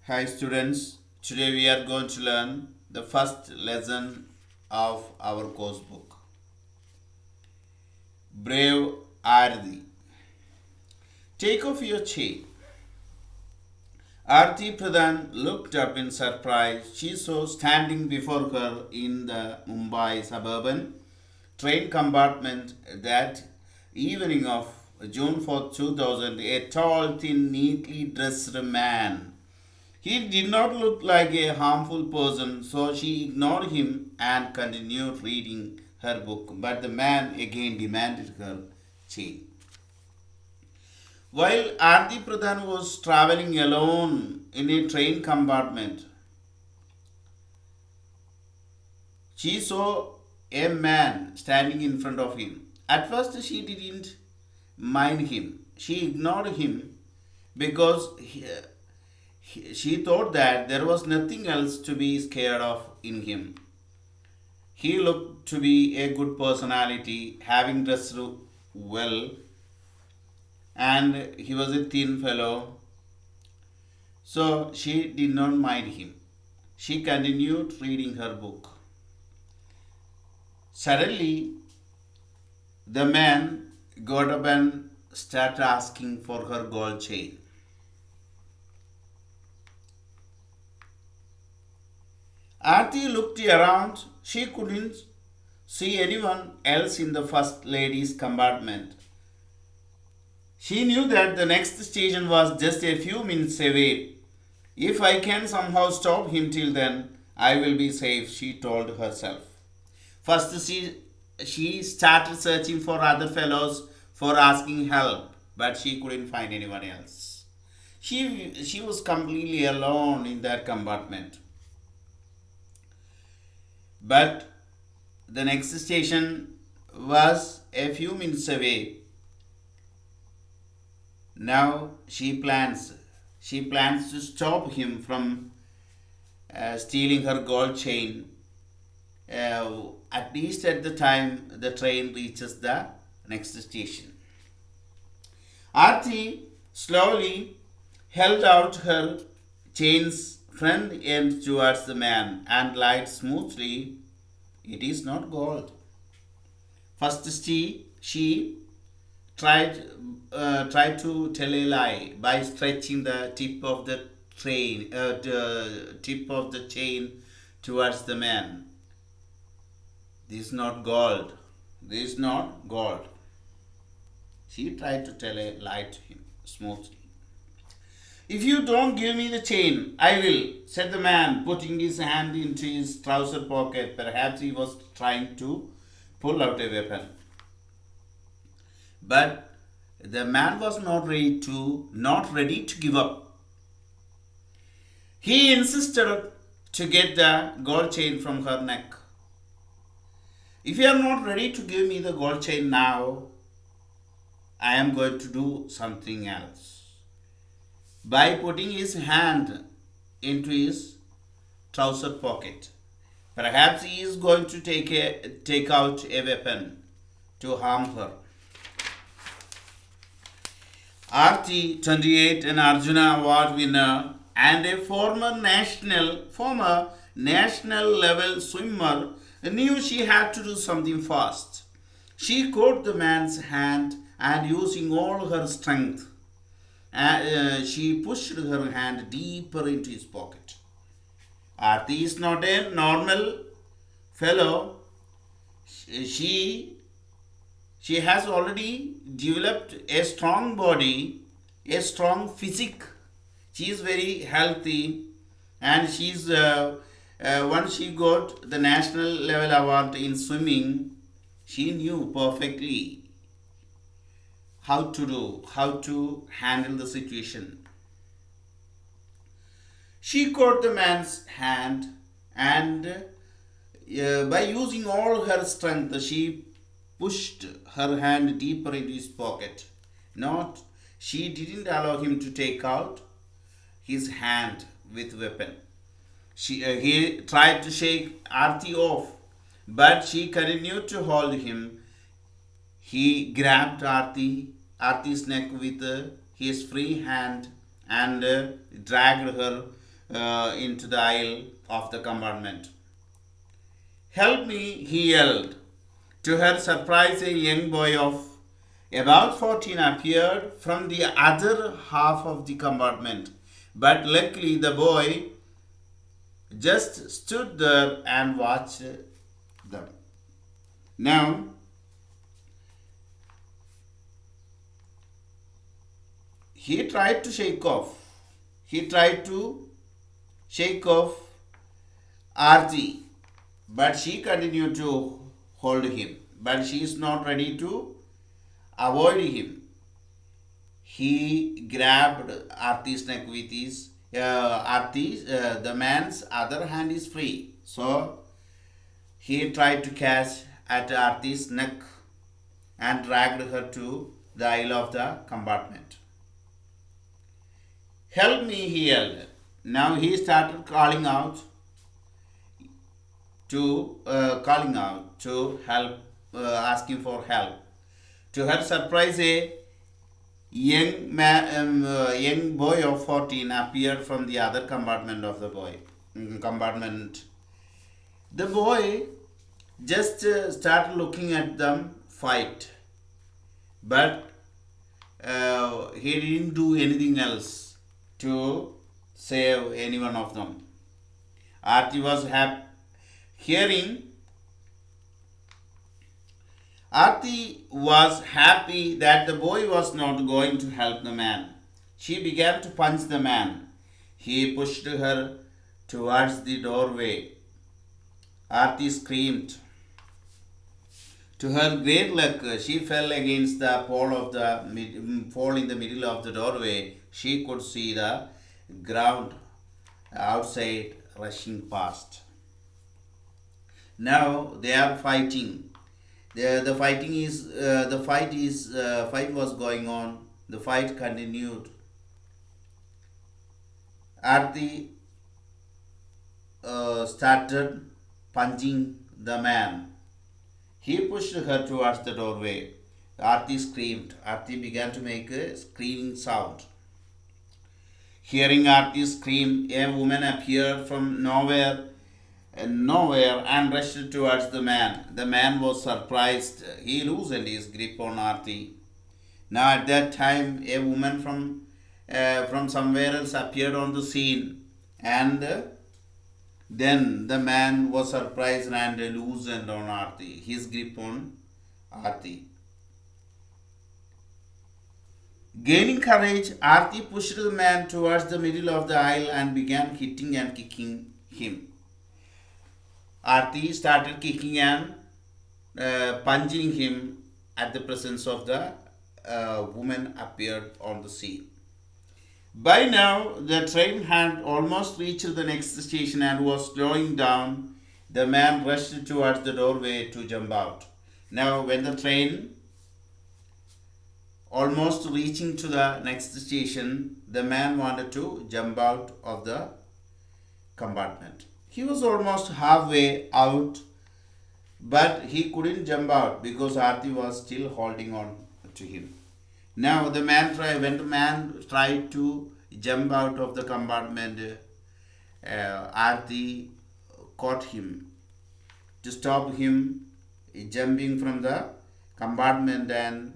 Hi students, today we are going to learn the first lesson of our course book. Brave Arti. Take off your chain. Arti Pradhan looked up in surprise. She saw standing before her in the Mumbai suburban train compartment that evening of June 4th, 2000, a tall, thin, neatly dressed man. He did not look like a harmful person, so she ignored him and continued reading her book. But the man again demanded her chain. While Arti Pradhan was traveling alone in a train compartment, she saw a man standing in front of him. At first, she didn't mind him. She ignored him because she thought that there was nothing else to be scared of in him. He looked to be a good personality, having dressed well, and he was a thin fellow, so she did not mind him. She continued reading her book. Suddenly, the man got up and started asking for her gold chain. Arti looked around. She couldn't see anyone else in the first lady's compartment. She knew that the next station was just a few minutes away. If I can somehow stop him till then, I will be safe, she told herself. First, she started searching for other fellows for asking help, but she couldn't find anyone else. She was completely alone in that compartment. But the next station was a few minutes away. Now she plans to stop him from stealing her gold chain, at least at the time the train reaches the next station. Arti slowly held out her chain's front end towards the man and lied smoothly. It is not gold. First, she tried tried to tell a lie by stretching the tip of the chain towards the man. This is not gold. This is not gold. She tried to tell a lie to him smoothly. If you don't give me the chain, I will, said the man, putting his hand into his trouser pocket. Perhaps he was trying to pull out a weapon. But the man was not ready to give up. He insisted to get the gold chain from her neck. If you are not ready to give me the gold chain now, I am going to do something else. By putting his hand into his trouser pocket, perhaps he is going to take out a weapon to harm her. Arti, 28, an Arjuna Award winner and a former national level swimmer, knew she had to do something fast. She caught the man's hand and using all her strength, she pushed her hand deeper into his pocket. Arti is not a normal fellow. She she has already developed a strong body, a strong physique. She is very healthy, and once she got the national level award in swimming, she knew perfectly how to handle the situation. She caught the man's hand and by using all her strength, she pushed her hand deeper into his pocket. Not, she didn't allow him to take out his hand with weapon. He tried to shake Arti off, but she continued to hold him. He grabbed Arti's neck with his free hand and dragged her into the aisle of the compartment. Help me, he yelled. To her surprise, a young boy of about 14 appeared from the other half of the compartment. But luckily, the boy just stood there and watched them. Now, he tried to shake off. He tried to shake off Arti, but she continued to hold him. But she is not ready to avoid him. He grabbed Arti's neck with his the man's other hand is free. So he tried to catch at Arti's neck and dragged her to the aisle of the compartment. Help me, he yelled. Now he started calling out to help, asking for help. To her surprise, a young boy of 14 appeared from the other compartment of the compartment. The boy just started looking at them fight, but he didn't do anything else to save any one of them. Arti was hearing. Arti was happy that the boy was not going to help the man. She began to punch the man. He pushed her towards the doorway. Arti screamed. To her great luck, she fell against the pole in the middle of the doorway. She could see the ground outside rushing past. Now they are fighting. The fight was going on. The fight continued. Arti started punching the man. He pushed her towards the doorway. Arti screamed. Arti began to make a screaming sound. Hearing Arti scream, a woman appeared from nowhere and rushed towards the man. The man was surprised. He loosened his grip on Arti. Now at that time, a woman from somewhere else appeared on the scene, and then the man was surprised and loosened on Arti, his grip on Arti. Gaining courage, Arti pushed the man towards the middle of the aisle and began hitting and kicking him. Arti started kicking and punching him at the presence of the woman appeared on the scene. By now, the train had almost reached the next station and was slowing down. The man rushed towards the doorway to jump out. Now, when the train almost reaching to the next station, the man wanted to jump out of the compartment. He was almost halfway out, but he couldn't jump out because Arti was still holding on to him. Now when the man tried to jump out of the compartment, Arti caught him to stop him jumping from the compartment and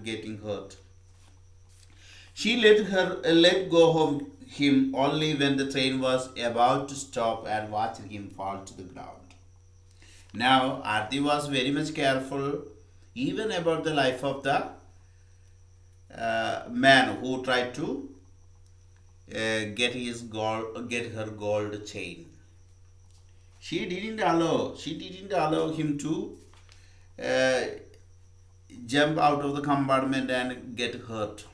getting hurt. She let go of him only when the train was about to stop and watched him fall to the ground. Now Arti was very much careful even about the life of the man who tried to get her gold chain. She didn't allow him to jump out of the compartment and get hurt.